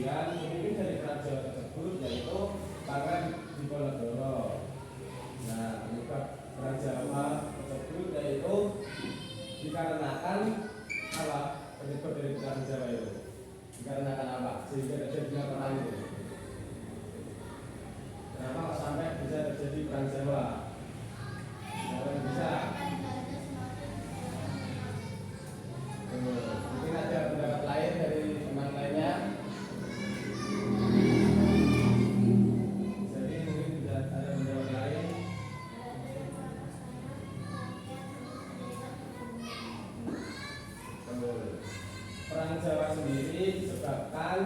Kemudian pemimpin dari kerajaan tersebut yaitu Pangeran Diponegoro. Nah, penyebab kerajaan tersebut yaitu dikarenakan apa? Penyebab dari kerajaan Jawa itu dikarenakan apa? Sehingga terjadinya perang itu. Kenapa sampai bisa terjadi perang Jawa? Bisa. Mungkin ada pendapat lain dari teman lainnya. Jadi mungkin bisa ada pendapat lain. Perang Jawa sendiri disebabkan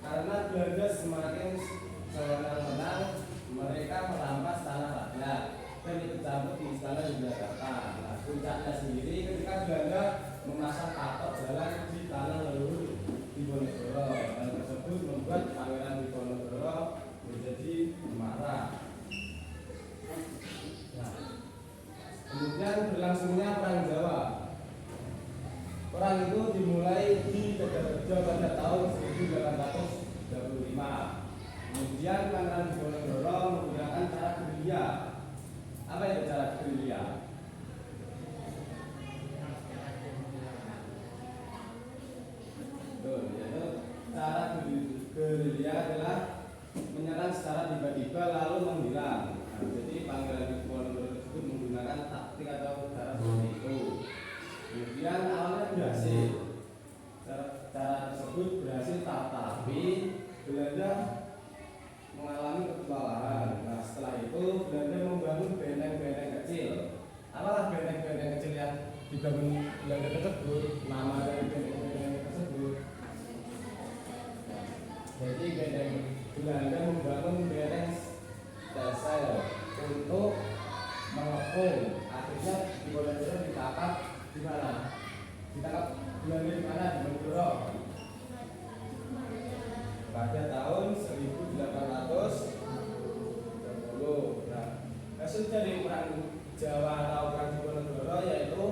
karena Belanda semakin sewenang-wenang, mereka merampas tanah rakyat dan ikut campur di istana Yogyakarta. Nah, puncaknya sendiri ketika Belanda memasang patok jalan di tanah leluhur Diponegoro. Hal tersebut membuat Pangeran Diponegoro menjadi marah. Nah, kemudian berlangsungnya perang Jawa. Perang itu dimulai di Tegalrejo pada tahun 1835. Kemudian Pangeran Diponegoro menggunakan cara gerilya. Apa itu cara gerilya? Yaitu cara gerilya adalah menyerang secara tiba-tiba lalu menghilang. Nah, jadi Pangeran Diponegoro tersebut menggunakan taktik atau cara seperti itu. Kemudian awalnya berhasil. Cara tersebut berhasil, tapi Belanda mengalami kekalahan. Nah, setelah itu Belanda membangun benteng-benteng kecil. Apalah benteng-benteng kecil yang dibangun Belanda tersebut? Nama dari benteng-benteng tersebut. Jadi benteng Belanda membangun benteng Texel untuk mengepung. Akhirnya Diponegoro ditangkap di mana? Ditangkap Belanda di mana? Di Diponegoro. Pada tahun 1820. Nah, hasil dari perang Jawa atau perang Diponegoro yaitu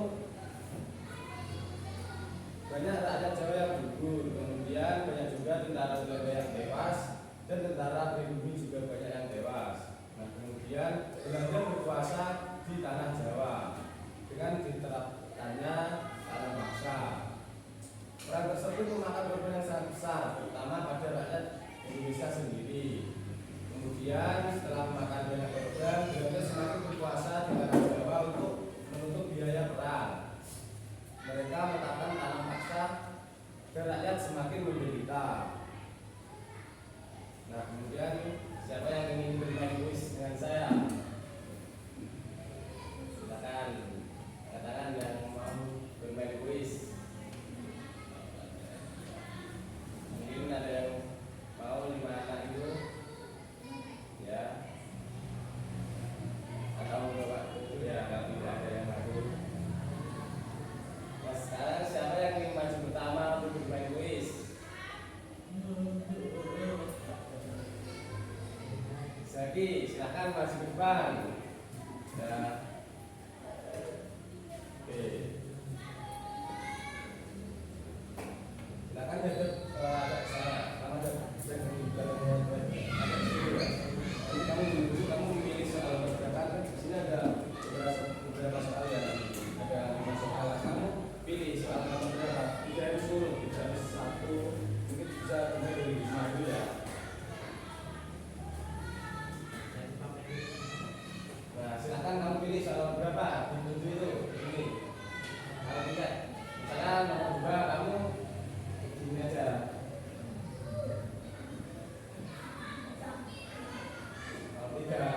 banyak rakyat Jawa yang gugur, kemudian banyak juga tentara Belanda yang tewas dan tentara pribumi juga banyak yang tewas. Nah, kemudian Belanda berkuasa di tanah Jawa dengan diterapkannya tanah maksa. Perang tersebut memakan korban yang sangat besar, terutama pada rakyat Indonesia sendiri. Kemudian setelah memakan banyak korban, Belanda semakin berkuasa di tanah Jawa untuk menutup biaya perang. Mereka meletakkan tanah maksa dan rakyat semakin menderita. Nah, kemudian siapa yang ingin bermain kuis dengan saya? Silakan katakan yang mau bermain kuis. Mungkin ada yang mau 5 anak itu, ya, atau bapak itu ya, tidak ada yang mau. Nah, sekarang siapa yang ingin maju pertama untuk bermain kuis? Zaki, silahkan maju ke depan. Ya. Oke. Silakan jadwal agak saya. Kamu ada kamu memilih soal berapa? Di sini ada beberapa soal ya. Ada 5 soal. Kamu pilih soal nomor berapa? Tidak harus 10, tidak harus 1. Mungkin bisa mulai dari 5 dulu ya. Nah, silahkan kamu pilih soal berapa? Di 7 itu. Ini. Kalau tidak, misalnya nomor 2 kamu ini aja. Kalau tidak,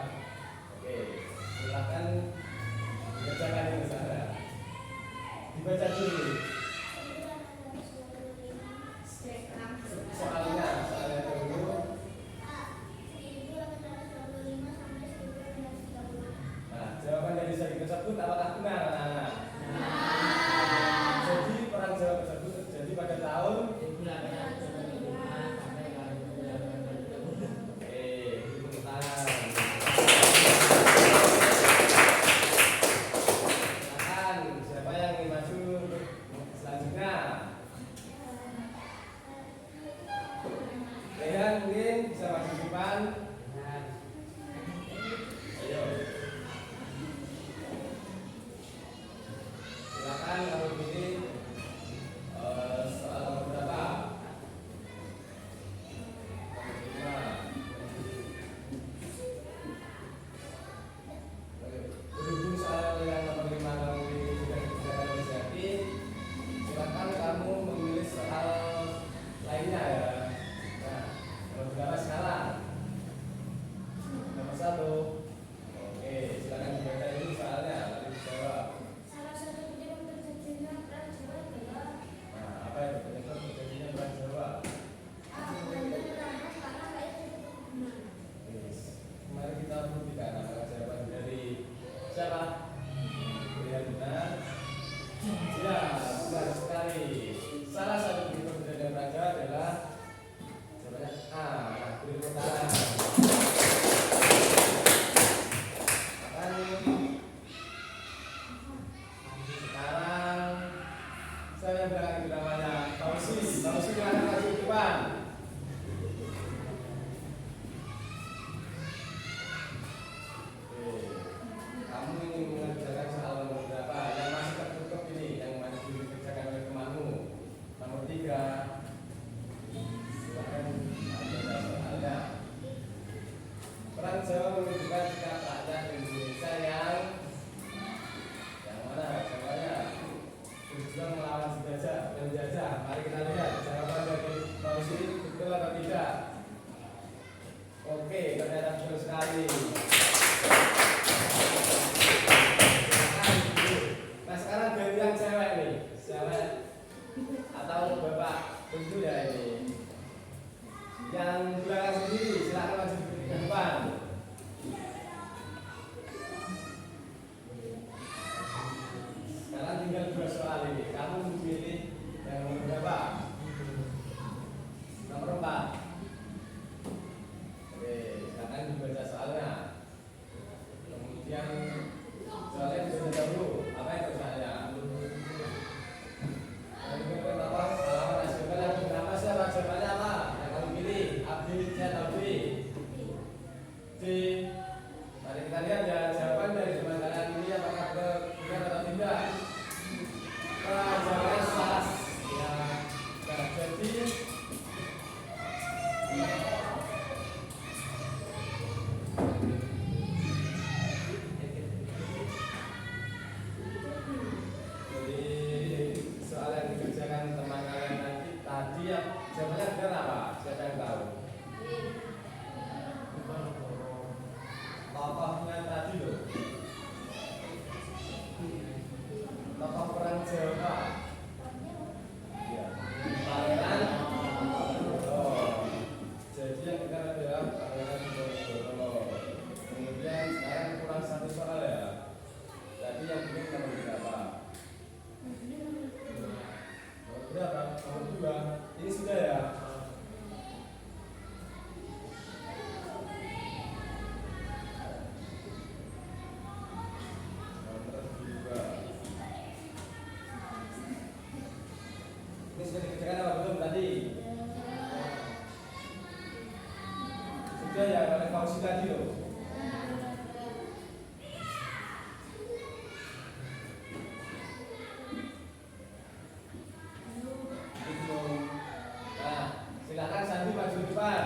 oke, silakan bacakan ini saya. Dibaca dulu. Soal mungkin bisa maju di depan. Ayo. Silakan kalau pilih soal nomor berapa? Berhubung soal yang nomor 5 kamu pilih sudah dikerjakan oleh Zakin, silakan kamu memilih soal lainnya ya. Nah, nomor berapa sekarang? Nomor 1. Oke, silakan dibaca dulu soalnya, lalu dijawab. Salah satu penyebab terjadinya peran Jawa adalah Nah, apa itu penyebab terjadinya peran Jawa? A. Belanda merampas tanah rakyat dari perkebunan. Yes. Mari kita buktikan apakah jawaban dari siapa? Pilihan benar. Ya, benar sekali. Salah satu penyebab terjadinya peran Jawa adalah jawabannya A. Nah, beri tepuk tangan. Sekarang saya bilang namanya Fauzi. Fauzi mana maju ke depan? Oke. Kamu ingin mengerjakan soal nomor berapa? Yang masih tertutup ini, yang masih belum dikerjakan oleh temanmu. Nomor 3. Silakan baca soalnya. Peran Jawa menunjukkan sikap rakyat Indonesia yang mana? Jawabannya berjuang melawan penjajah. Mari kita lihat jawaban dari Fauzi betul atau tidak. Oke, ternyata betul sekali. Nah, sekarang dari yang cewek nih, cewek atau bapak tentu ya ini. Yang belakang sendiri silakan maju ke depan. Sekarang tinggal 2 soal ini. Kamu memilih yang nomor berapa? Nomor 4. Oke, silakan dibaca soalnya. Kemudian soalnya bisa dulu. Apa itu soalnya? Halaman hasilkan yang bernama siapa? Jawabannya apa? Yang kamu pilih? Abdi, C atau B? C. Mari kita lihat ya jawaban dari teman kalian ini apakah benar atau tidak. Jawabannya salah. Ya, nah, jadi soal yang dikerjakan teman kalian nanti tadi ya jawabannya benar apa? Siapa yang tahu? Tokohnya tadi loh. Tokoh peran Jawa. Ya. Pangeran. Oh. Jadi yang benar adalah Pangeran Diponegoro. Kemudian sekarang kurang 1 soal ya. Tadi yang benar nomor berapa? Nomor berapa? Nomor 2. Ini sudah ya. Nomor 2. Ini sudah dikerjakan apa belum tadi? Sudah ya, oleh Fauzi tadi loh. Nah, silakan Sandi maju depan.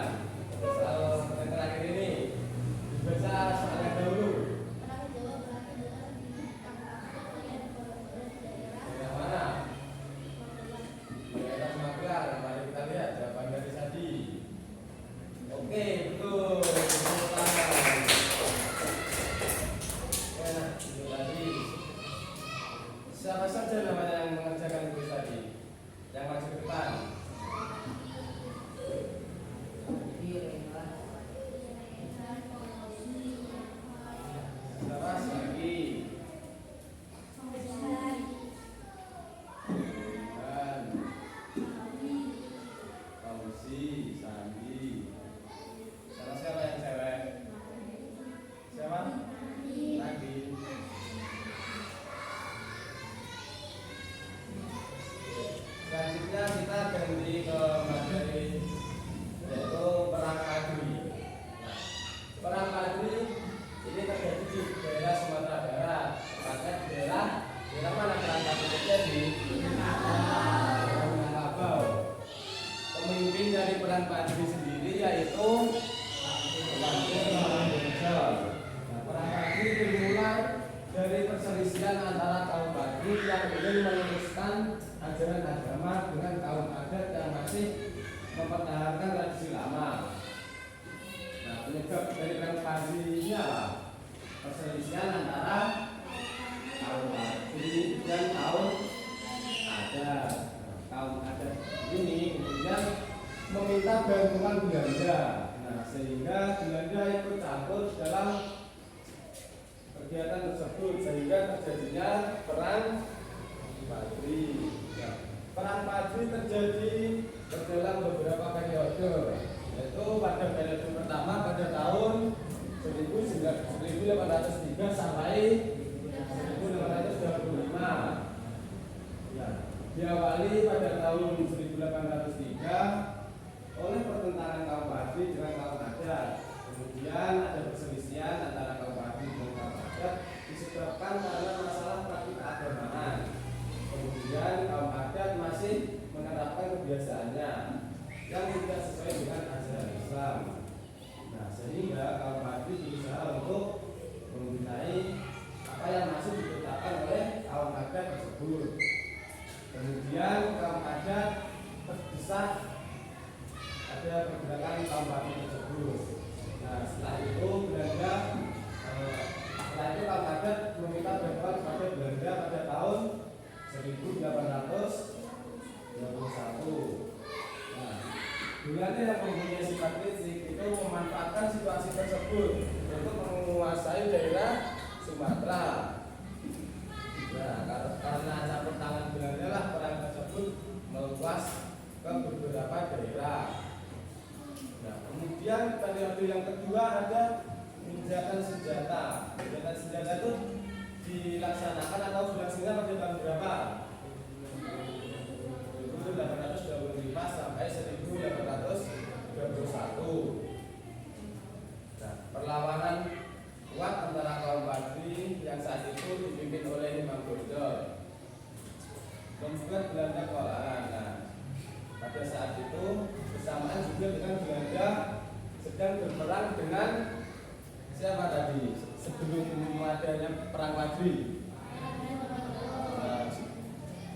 Soal yang terakhir ini dibaca soalnya dahulu. Peran Jawa berarti adalah yang Yang mana? Daerah Magelang. Mari kita lihat jawaban dari Sandi. Oke, betul. Tepuk tangan. dari perang Padri sendiri yaitu perang Bonjol. Nah, perang Padri dimulai dari perselisihan antara kaum Padri yang ingin meneruskan ajaran agama dengan kaum adat yang masih mempertahankan tradisi lama. Nah, penyebab dari perang Padri ini apa? Perselisihan antara kaum Padri dan kaum adat. Kaum adat ini kemudian meminta bantuan Belanda. Nah, sehingga Belanda ikut campur dalam kegiatan tersebut sehingga terjadinya perang Padri. Ya. Perang Padri terjadi berdalam beberapa periode, yaitu pada periode pertama pada tahun 1803 sampai 1825. Ya. Diawali pada tahun 1803 oleh pertentangan kaum Padri dengan kaum adat. Kemudian ada perselisihan antara kaum Padri dengan kaum adat disebabkan karena masalah praktik keagamaan. Kemudian kaum adat masih menerapkan kebiasaannya yang tidak sesuai dengan ajaran Islam. Nah, sehingga kaum Padri berusaha untuk membinai apa yang masih ditetapkan oleh kaum adat tersebut. Kemudian kaum adat terdesak ada pergerakan kaum Padri tersebut. Nah, setelah itu Belanda, setelah itu kaum adat meminta bantuan kepada Belanda pada tahun 1821. Nah, Belanda yang mempunyai sifat kritik itu memanfaatkan situasi tersebut untuk menguasai daerah Sumatera. Nah, karena campur tangan Belanda lah perang tersebut meluas ke beberapa daerah. Nah, kemudian periode yang kedua ada gencatan senjata. Gencatan senjata itu dilaksanakan atau berlangsung pada tahun berapa? 1825 sampai 1831. Nah, perlawanan kuat antara kaum Padri yang saat itu dipimpin oleh Imam Bonjol membuat Belanda kewalahan. Nah, pada saat itu bersamaan juga dengan Belanda sedang berperang dengan siapa tadi sebelum adanya perang Padri. Nah,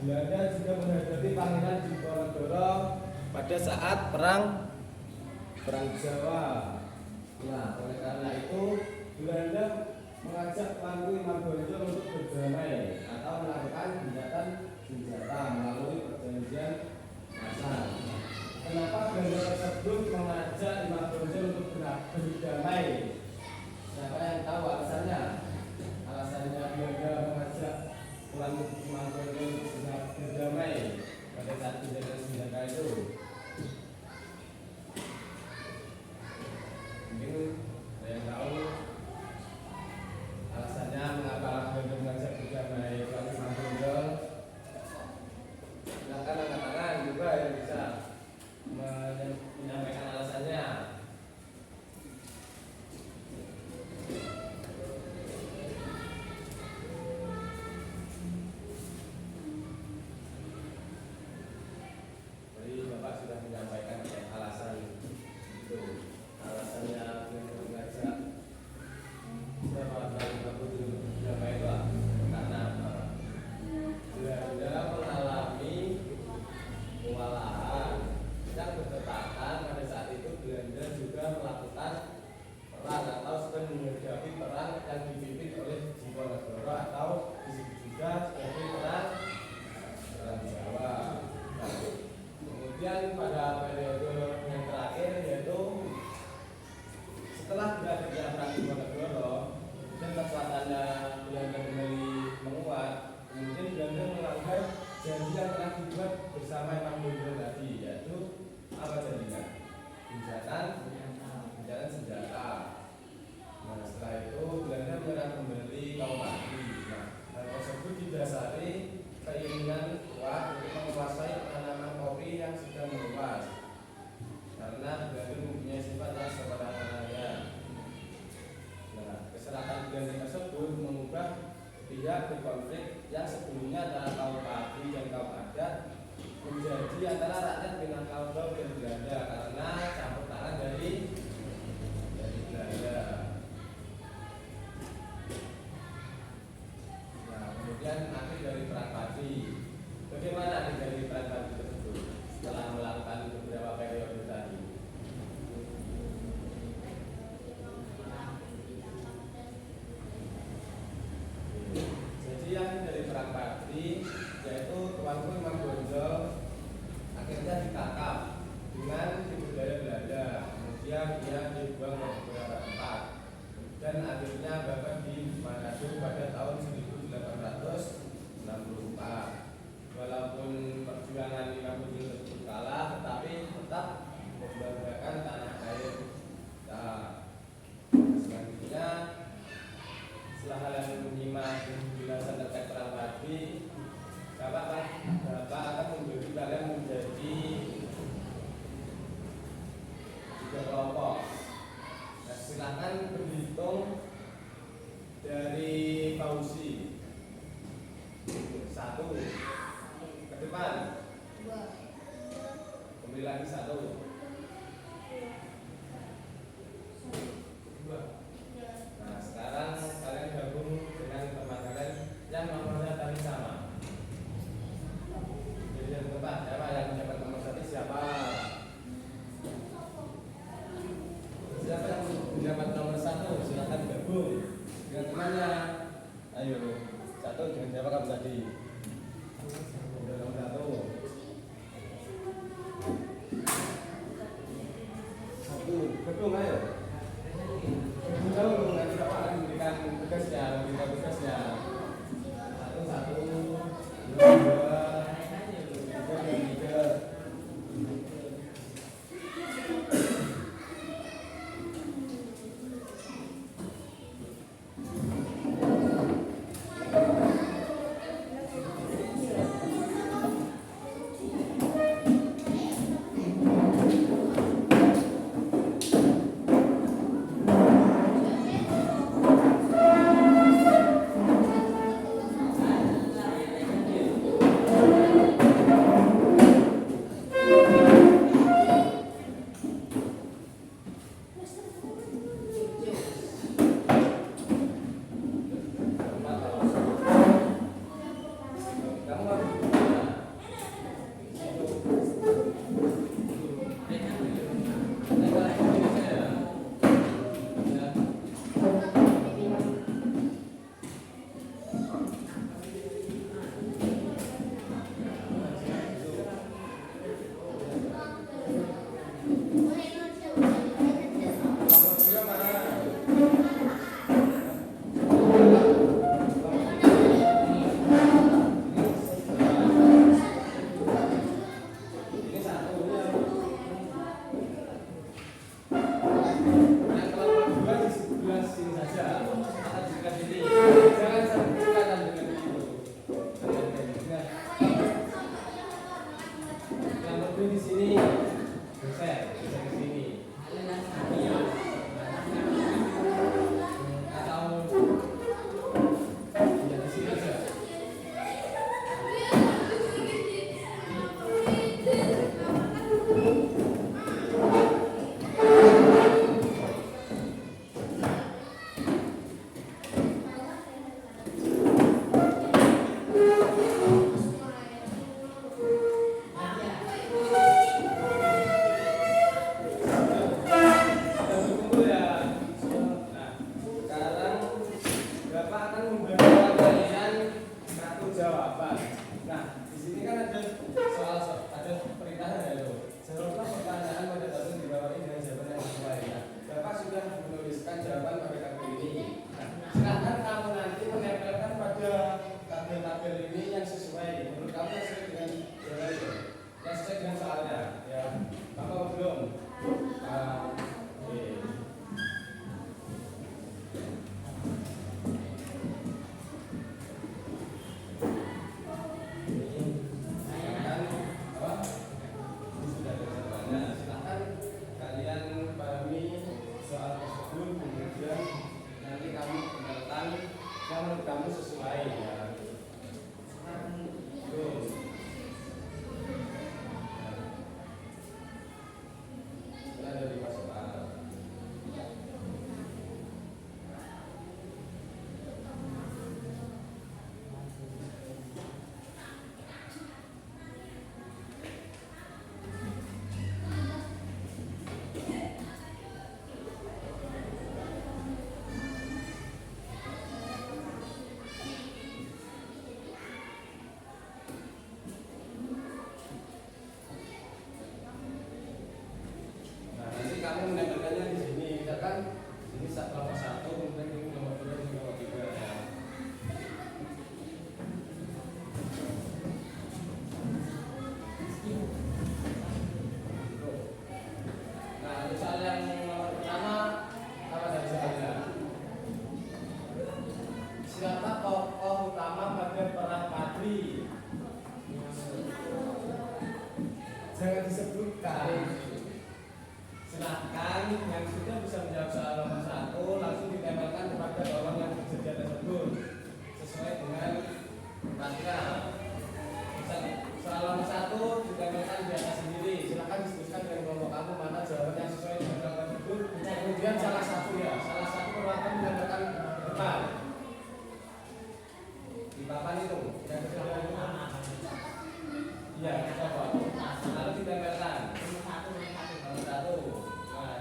Belanda juga menghadapi Pangeran Diponegoro pada saat perang Jawa. Nah, oleh karena itu Belanda mengajak Pangeran Imam Bonjol untuk berdamai atau melakukan gencatan senjata melalui perjanjian Masang. Kenapa Belanda tersebut mengajak Imam Bonjol untuk berdamai? Siapa yang tahu alasannya? Alasannya Belanda mengajak Imam Bonjol untuk berdamai pada saat gencatan senjata itu. Mungkin ada yang tahu alasannya mengapa Belanda mengajak berdamai Imam Bonjol? Silakan angkat tangan juga yang bisa silakan berhitung dari Fauzi. 1 ke depan. 2. Kembali lagi 1. 2. Nah, sekarang kalian gabung dengan teman kalian yang nomornya tadi sama. Jadi yang tempat siapa yang mendapat nomor 1 siapa? Siapa yang mendapat nomor 1? Silakan gabung dengan temannya. Ayo, 1 dengan siapa kamu tadi? Nomor 1. 1 gabung ayo. Gabung nanti Bapak akan memberikan tugasnya, memberikan tugasnya. 1 2 3. Di sini, geser di sini. Atau ya di sini aja. Silahkan kamu nanti menempelkan pada tabel-tabel ini yang sesuai menurut kamu yang sesuai dengan yang sesuai dengan soalnya ya. Bapak belum? Oke. Silahkan kalian pahami soal tersebut, kemudian nanti kamu menentukan yang menurut kamu sesuai ya. Ada di pasokan. Kamu menempelkannya di sini, misalkan ini nomor 1, kemudian ini nomor 2, ini nomor 3 ya. Nah, untuk soal yang nomor pertama apa saja soalnya? Siapa tokoh utama pada perang Padri? Jangan disebutkan. Silahkan dengan sudah bisa menjawab soal nomor 1 langsung ditempelkan kepada bawang yang tersedia tersebut sesuai dengan pasca. Soal nomor 1 ditempelkan di atas sendiri. Silakan diskusikan dengan kelompok kamu mana jawaban yang sesuai dengan jawaban tersebut. Kemudian salah satu perwakilan ditempelkan ke depan. Di papan itu yang tersedia itu. Iya, coba. Lalu ditempelkan. Nomor 1. Nah,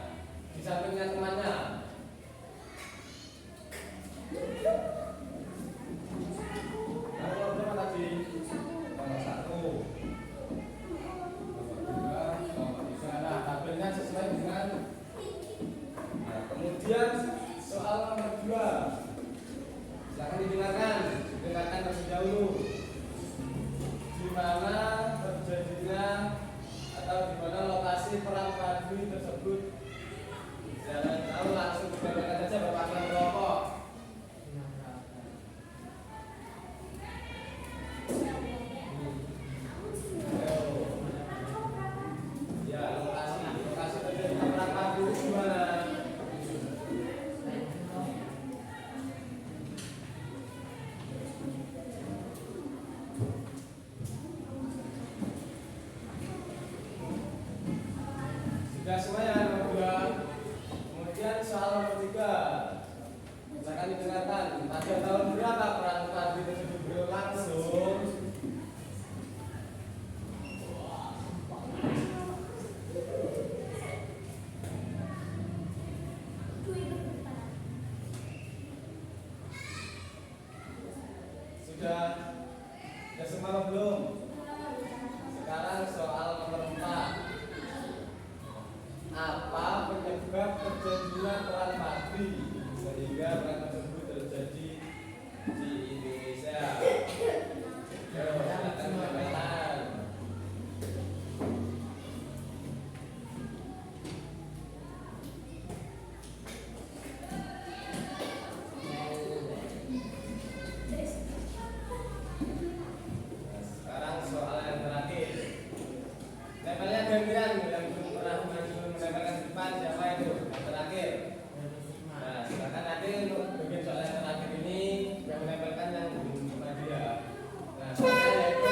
di sampingnya temannya. Lalu nomor berapa tadi? Nomor 1. Nomor 2. Nah, tabelnya sesuai dengan. Nah, kemudian soal nomor 2. Silakan didengarkan terlebih dahulu. Di mana terjadinya atau di mana lokasi perang padu tersebut? Jangan tahu langsung ditempelkan saja perwakilan kelompok. Ya, lokasi terjadinya perang padu di mana? Sudah semuanya nomor 2. Kemudian soal nomor 3. Silakan didengarkan. Pada tahun berapa perang padu tersebut berlangsung? Sudah semua atau belum? Sekarang soal nomor 4. Apa penyebab terjadinya perang padu sehingga perang tersebut terjadi di Indonesia? Silakan menyampaikan. Sekarang soal yang terakhir. Tempelnya gantian yang belum pernah menempelkan di depan siapa itu? Yang terakhir. Nah, silakan nanti untuk bagian soal yang terakhir ini yang menempelkan yang belum pernah dia. Nah, saya yaitu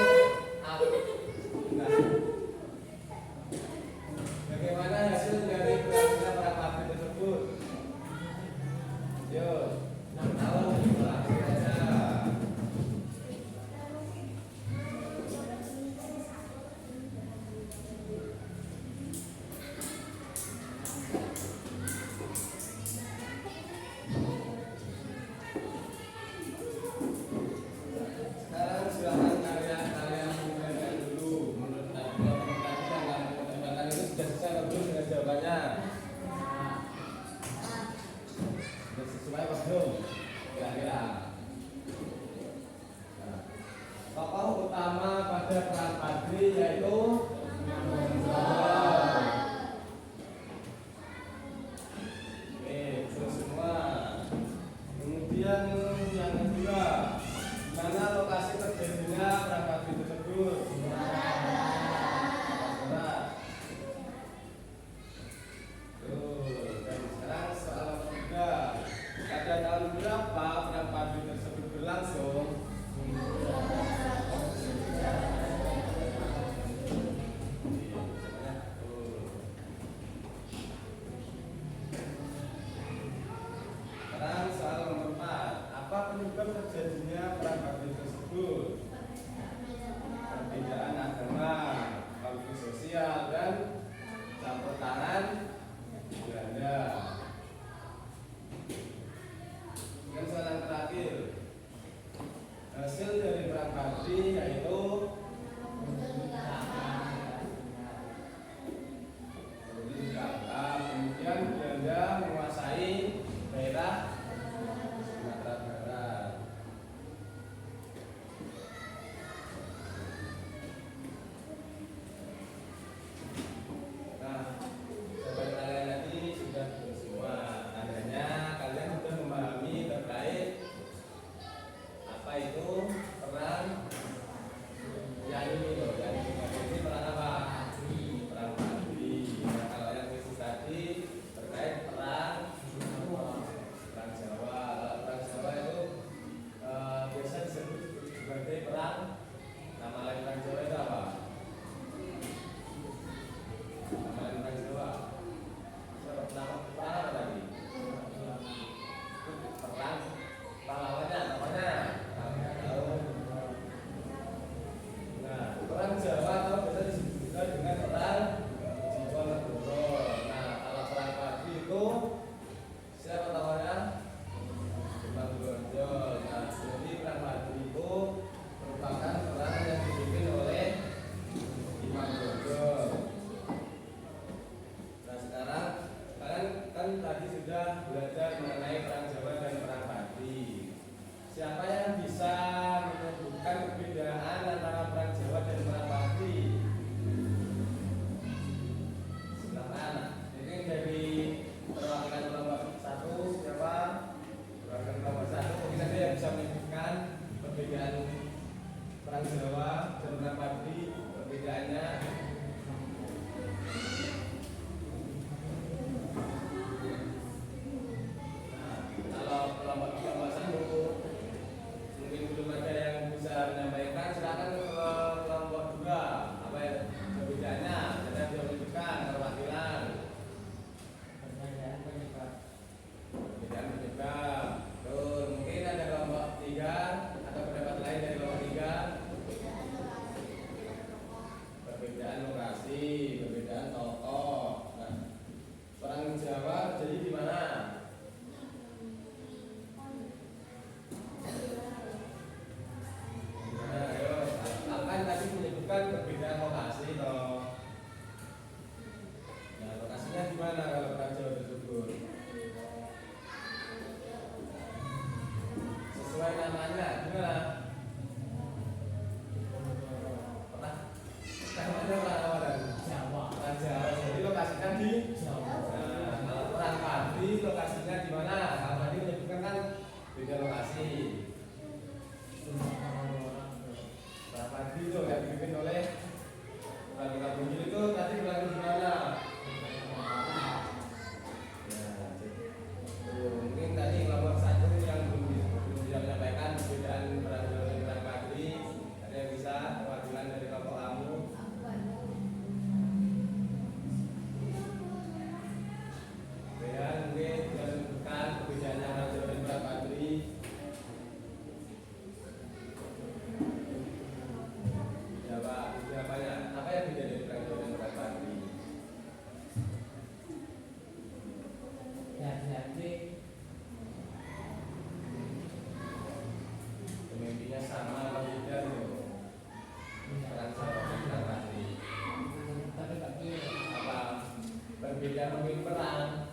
pemimpin perang.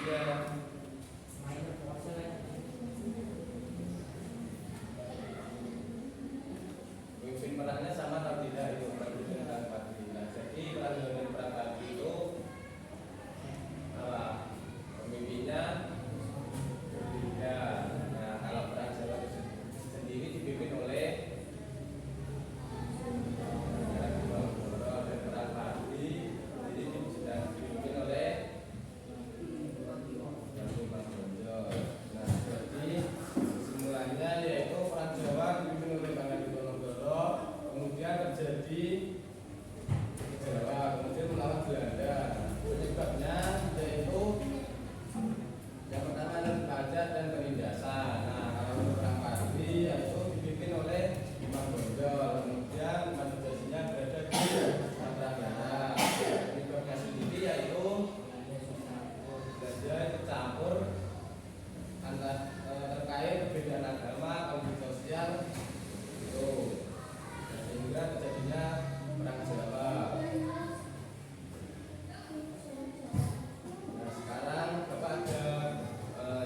Ya, pemimpin perangnya sama atau tidak itu prajurit dan perang patri. Nah, jadi prajurit dan perang patri itu apa? Pemimpinnya berbeda. Nah, kalau perang Jawa itu sendiri dipimpin oleh dan perang patri, jadi sudah dipimpin oleh Nah, jadi semulanya yaitu perang Jawa dipimpin oleh Bangka Diponegoro, kemudian terjadi Jawa, kemudian melawan Belanda. Penyebabnya yaitu yang pertama adalah pajak dan penindasan. Nah, kalau untuk perang patri yaitu dipimpin oleh Imam Bonjol, kemudian manifestasinya berada di Nusantara. Penyebabnya sendiri yaitu Belanda itu campur terkait perbedaan agama, konflik sosial itu, sehingga terjadinya perang Jawa. Nah, sekarang Bapak ada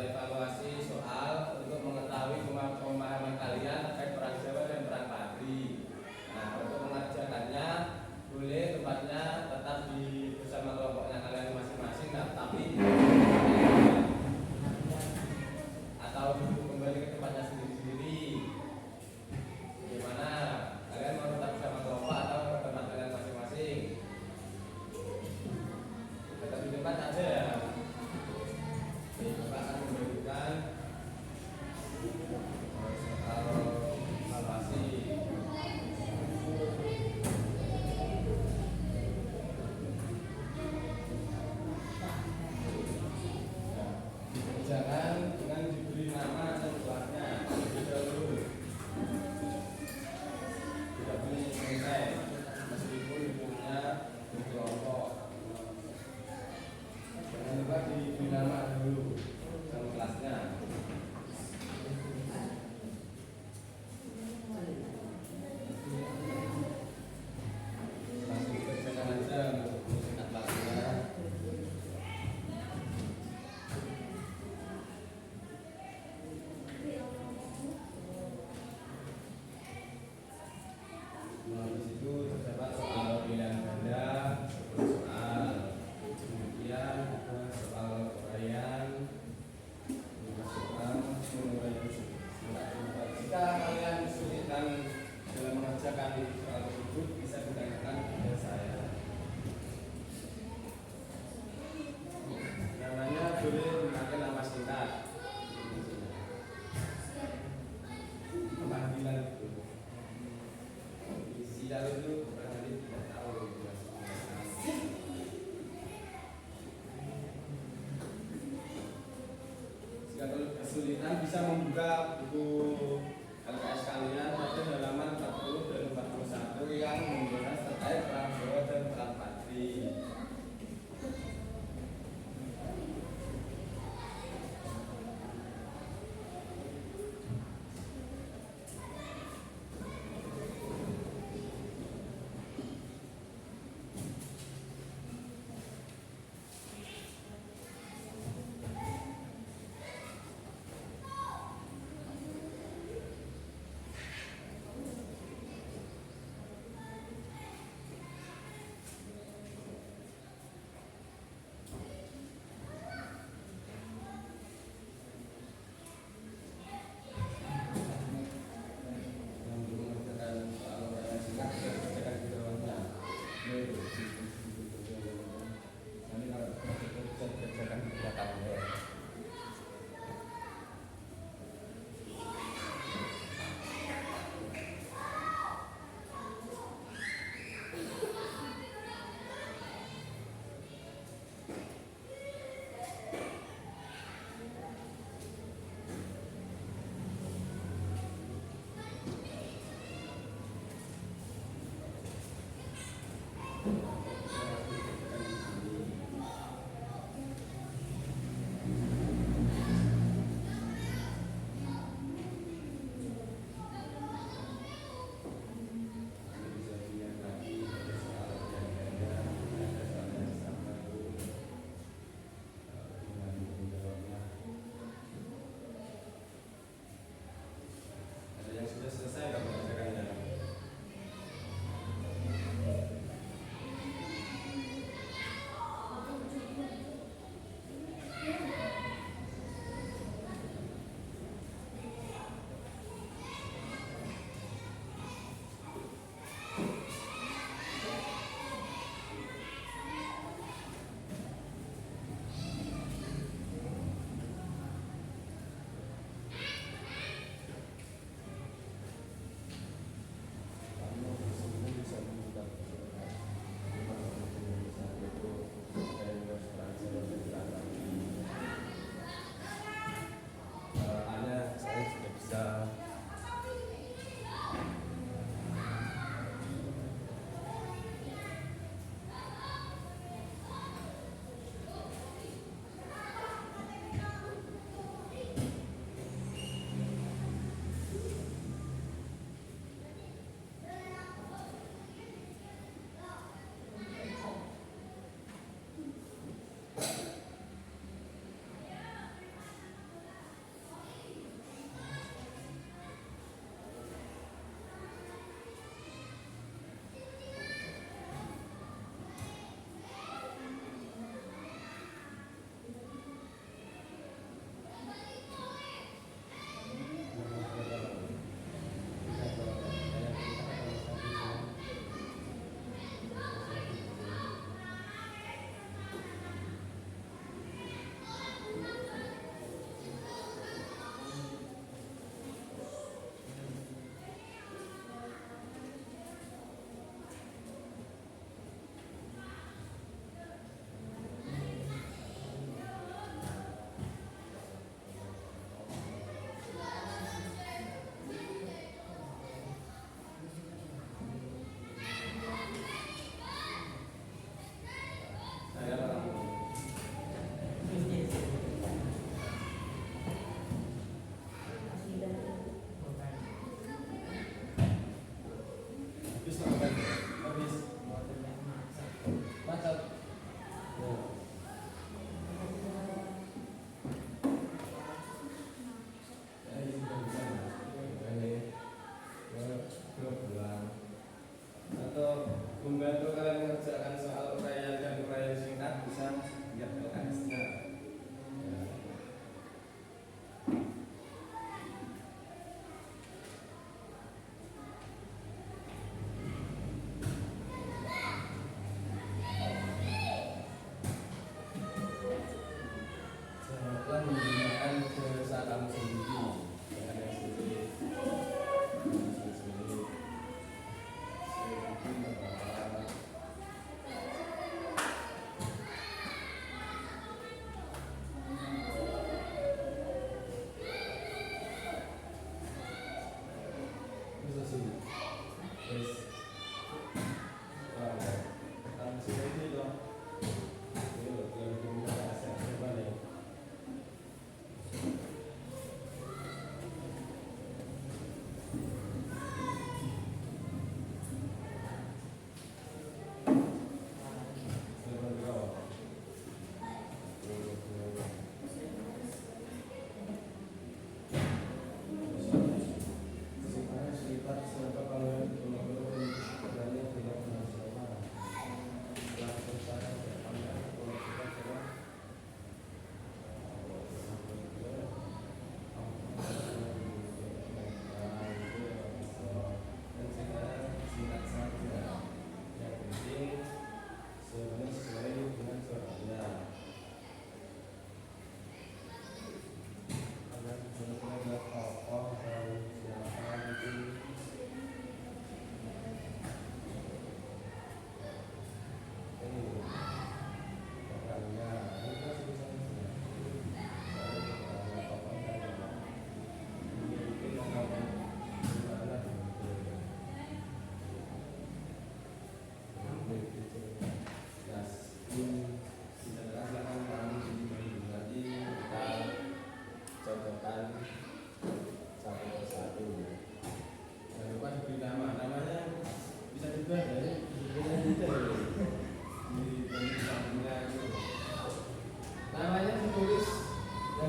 evaluasi soal untuk mengetahui pemahaman kalian terkait perang Jawa dan perang patri. Nah, untuk mengerjakannya boleh tempatnya tetap di bersama kelompoknya kalian masing-masing, tapi atau kembali ke tempatnya sendiri-sendiri. Bagaimana? Kalian mau tetap bersama kelompok atau ke tempat kalian masing-masing? Tetap di tempat aja ya. Oke, Bapak akan memberikan soal evaluasi. Jangan dengan diberi nama dan kelasnya terlebih dahulu. Tidak boleh selesai meskipun hukumnya berkelompok. Jangan lupa diberi nama dulu dan kelasnya. Langsung dikerjakan aja untuk singkat waktunya. Nah, di situ terdapat soal pilihan ganda, 10 soal. Kemudian ada soal uraian, 5 soal, penguraian surat. Jika kalian kesulitan dalam mengerjakan soal tersebut, bisa ditanyakan kepada saya. Namanya boleh memakai nama singkat. Pemanggilan itu. Sial itu barangkali tidak tahu jika kesulitan bisa membuka buku LKS kalian pada halaman 40 dan 41 yang membahas terkait perang Jawa dan perang patri.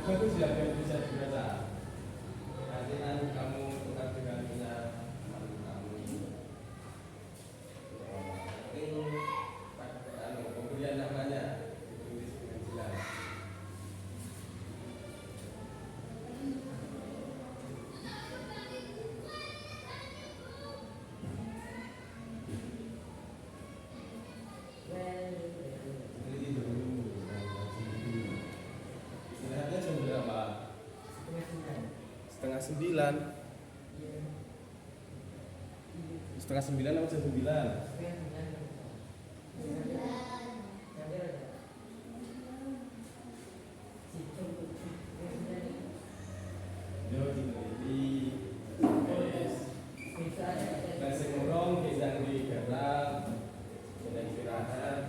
bagus ya biar bisa dibaca. Nanti kamu tukar dengan punya teman kamu. Pemberian namanya ditulis dengan jelas. Teliti dulu. Istirahatnya jam berapa? Setengah sembilan. Setengah sembilan atau jam 9? Yo diteliti. Wes. Nasi ngurung bisa digarap. Bisa istirahat.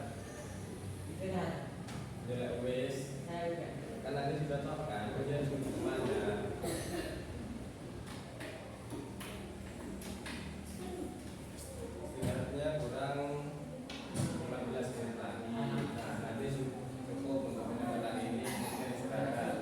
Jelek wes. Kan nanti dicocokkan. Kemudian semuanya. Istirahatnya kurang 15 menit lagi. Nah, nanti cukup untuk menentukan ini mungkin istirahat.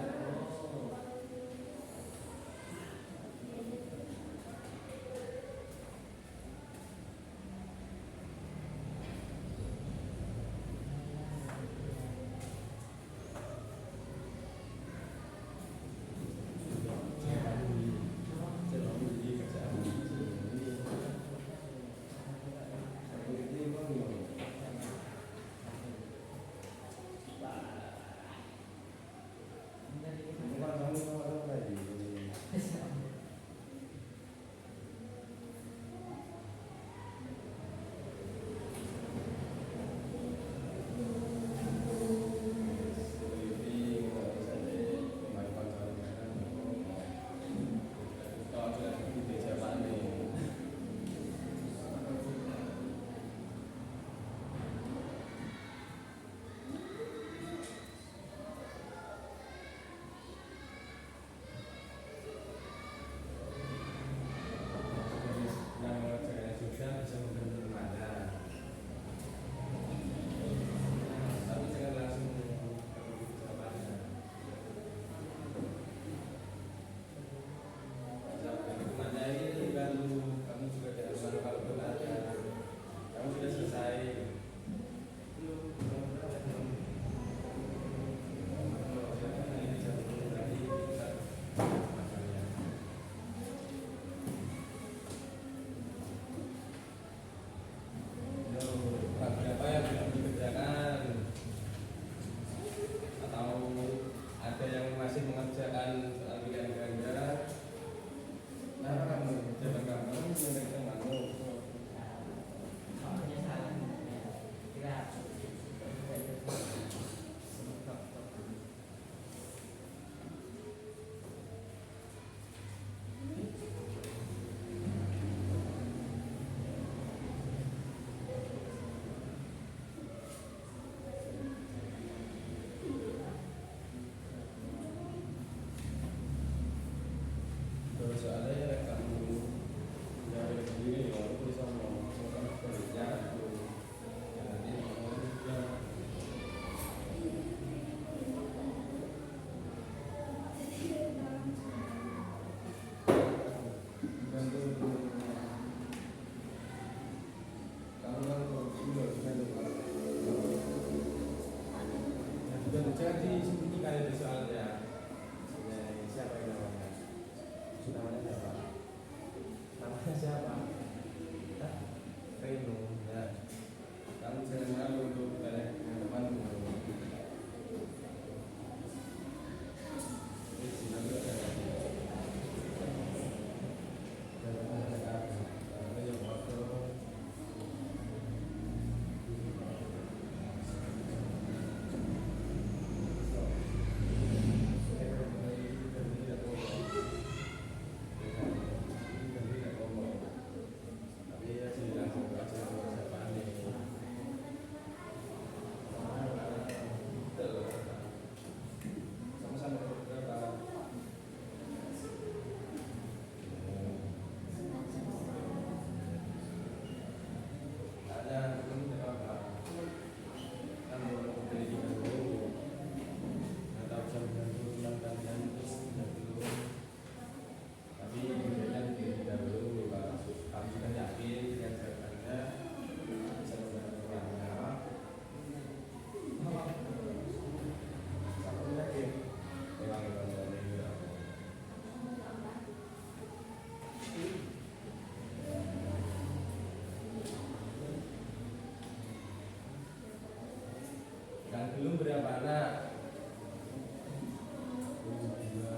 Soalnya kamu dari sendiri kalau bisa ngomong sama kerja itu nanti kamu kan sudah jadi sembunyi kali itu soalnya. Siapa yang namanya? Namanya siapa? Namanya siapa? Hah? Reno. Ya. Kamu jangan malu untuk tanya temanmu. Ini sih nanti ada. berapa anak? Dua.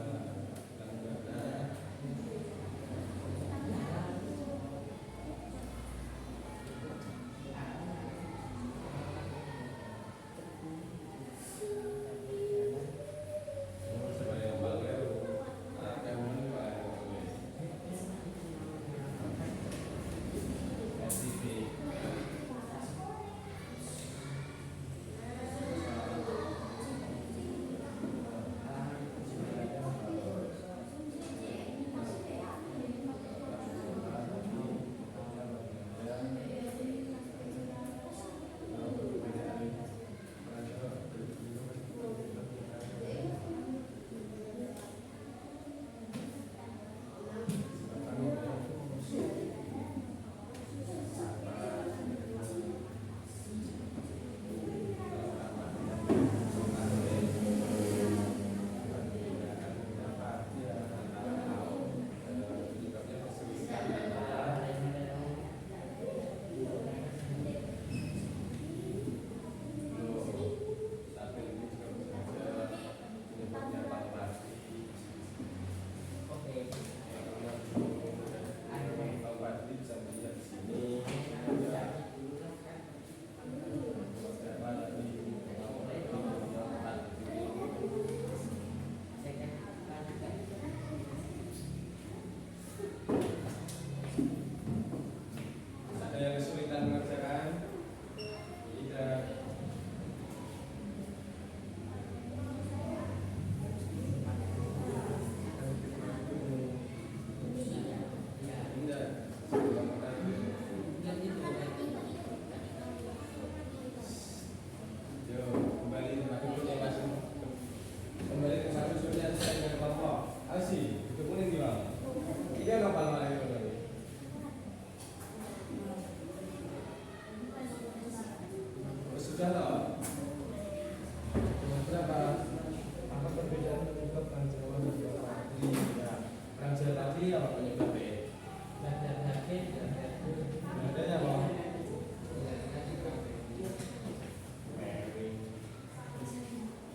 Anak. Ada yang kesulitan mengerjakan? Tidak. Tidak. Yo, kembali ke duduknya Mas. Kembali ke satu sudah saya dengan kelompok. Asih, itu kuning gimana? Iya nggak palma itu lagi. Sudah loh. Berapa? Apa perbedaan penyebab perang Jawa dan Jawa tadi? Ya, perang Jawa tadi apa penyebabnya? Nadanya apa?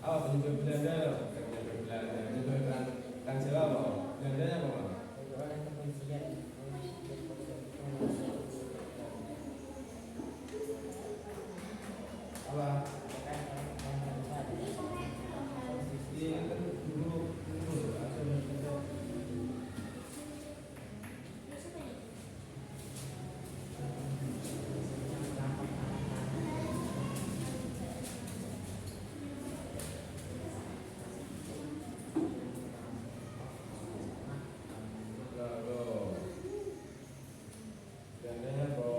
Apa penyebab Belanda? Penyebab Belanda. Penyebab perang Jawa apa? Belandanya apa? Apa? Ini kan dulu Belandanya apa?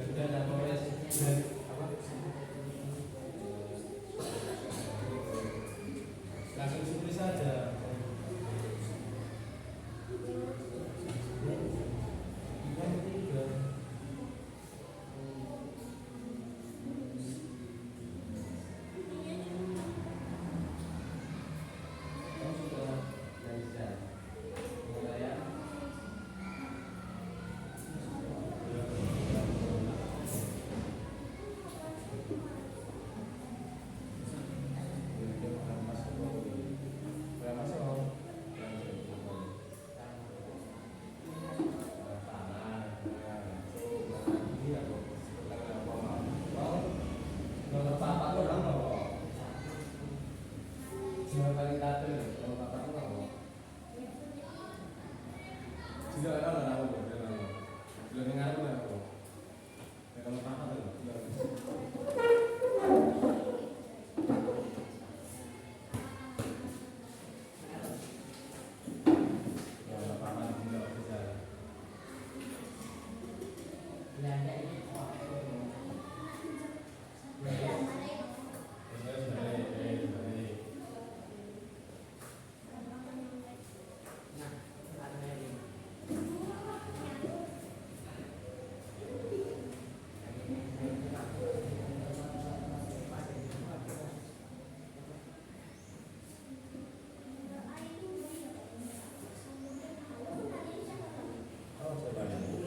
Belanda dan Polres apa? Langsung simpel saja. Yang ketiga. Kamu sudah belajar. Mulai ya. Oh, coba.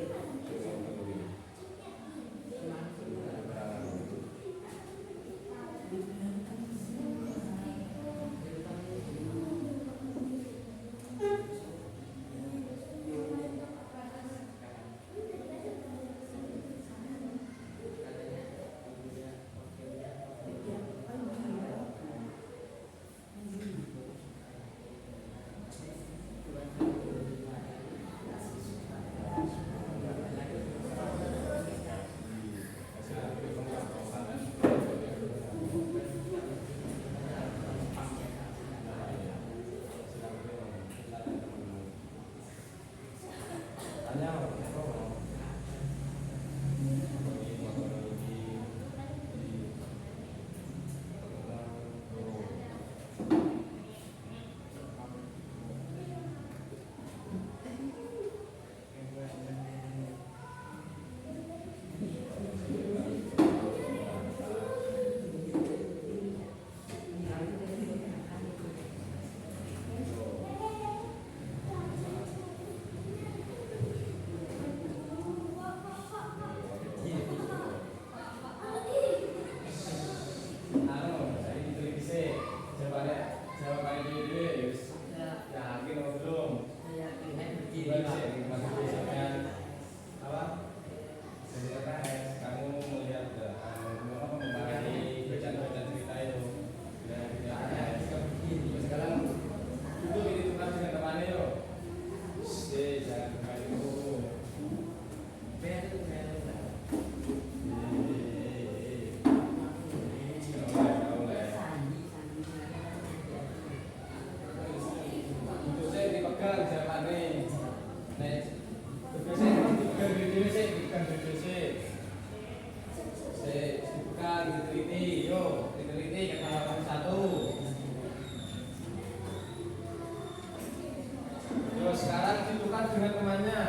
Sekarang ditukar dengan temannya.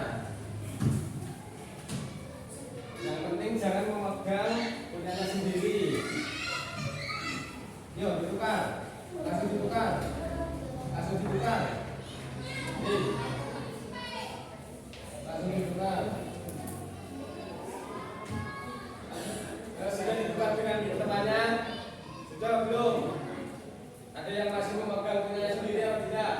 Yang penting jangan memegang punyanya sendiri. Yuk ditukar, langsung ditukar, langsung ditukar. Langsung ditukar. Sudah ditukar dengan temannya? Sudah belum? Ada yang masih memegang punyanya sendiri atau tidak?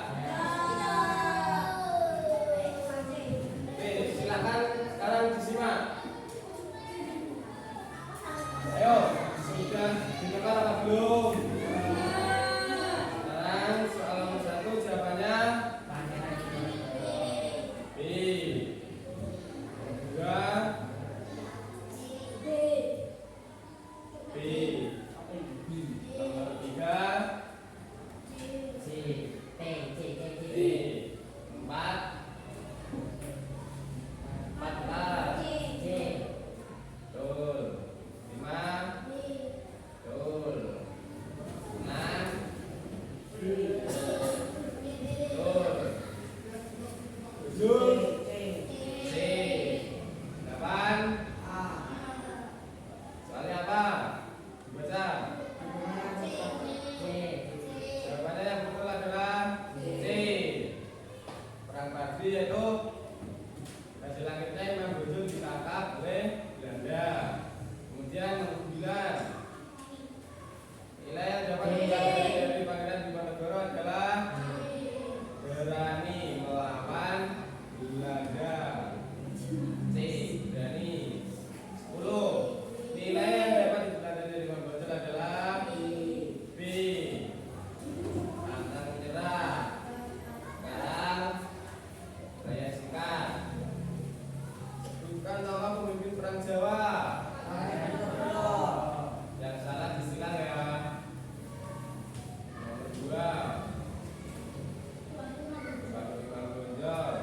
Silakan sekarang disimak. Ayo, sudah ditukar apa belum? Sekarang soal nomor 1 jawabannya B. Dua B. Nomor 3 C. 4 14 betul 5 betul 6 betul 7 C 8 soalnya apa? Dibaca. Jawabannya yang betul adalah C. Perang Bardi yaitu Raja Langitnya Imam Bonjol ditangkap oleh Belanda. Kemudian nomor 9, nilai yang dapat dipelajari dari Pangeran Diponegoro adalah berani melawan Belanda. C. Berani. 10, nilai yang dapat dipelajari dari Imam Bonjol adalah B. Pantang menyerah. Sekarang saya singkat. Bukan nama pemimpin perang Jawa. Yang salah disilang ya. Nomor 2 Bapak Imam Bonjol.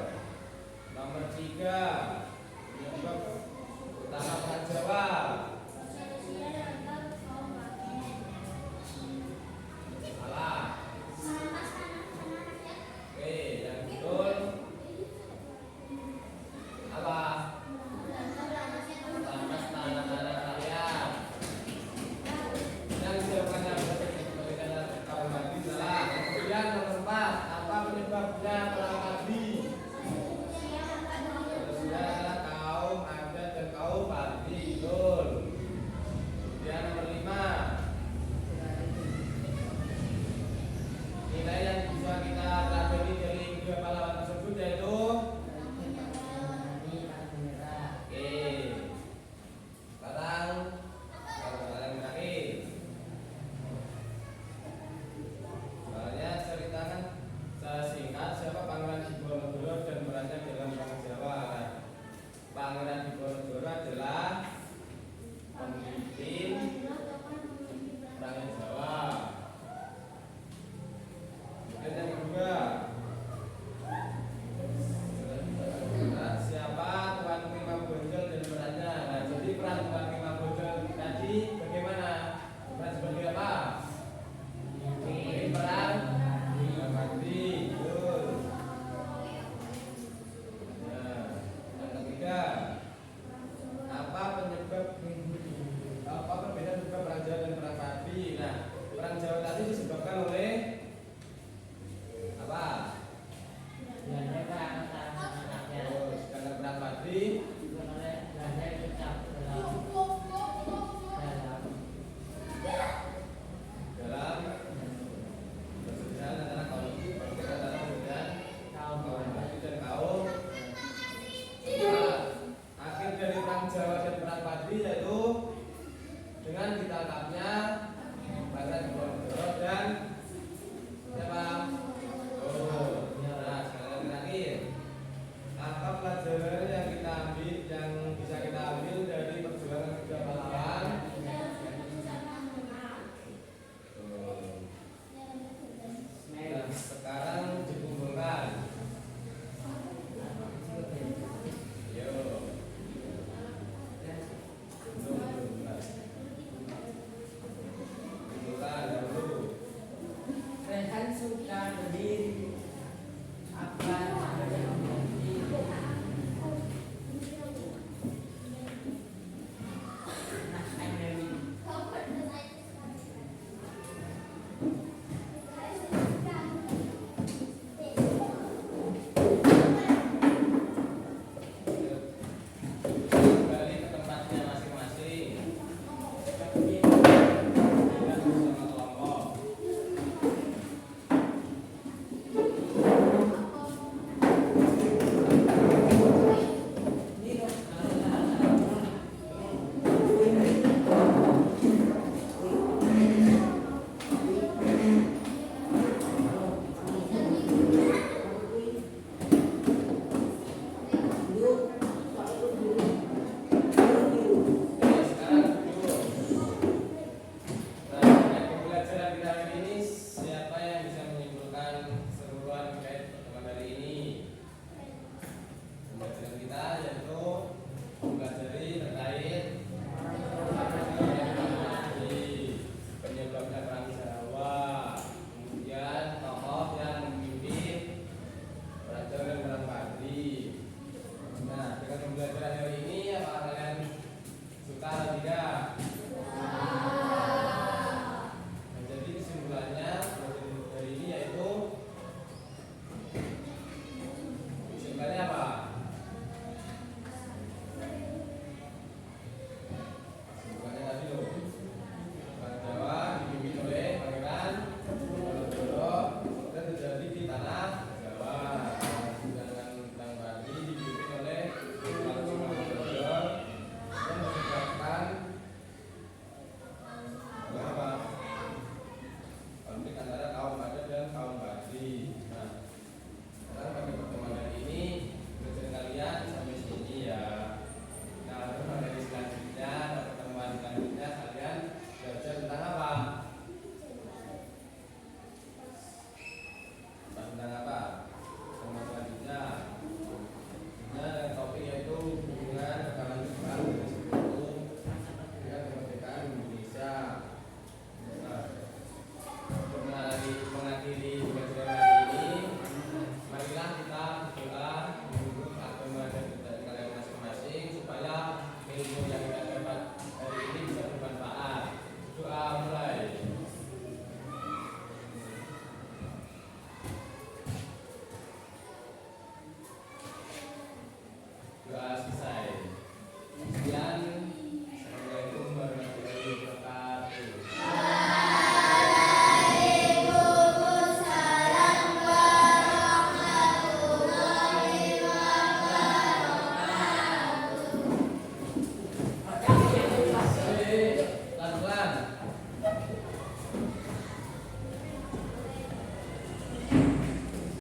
Nomor 3 penyebab utama perang Jawa. Salah. Oke, yang betul apa? Atas tanah-tanah rakyat. Yang jawabannya berbeda kaum Bardi salah. Kemudian nomor 4, apa penyebabnya perang Bardi? Jawabannya adalah kaum adat dan kaum Bardi, betul. Kemudian nomor 5, nilai yang bisa kita pelajari dari kedua pahlawan tersebut yaitu oke. Sekarang yang terakhir. Soalnya ceritakan saya singkat siapa Pangeran Diponegoro dan perannya dalam perang Jawa. Pangeran Diponegoro adalah pemimpin perang Jawa. Dan yang kedua, siapa tuan tadi, yaitu dengan ditangkapnya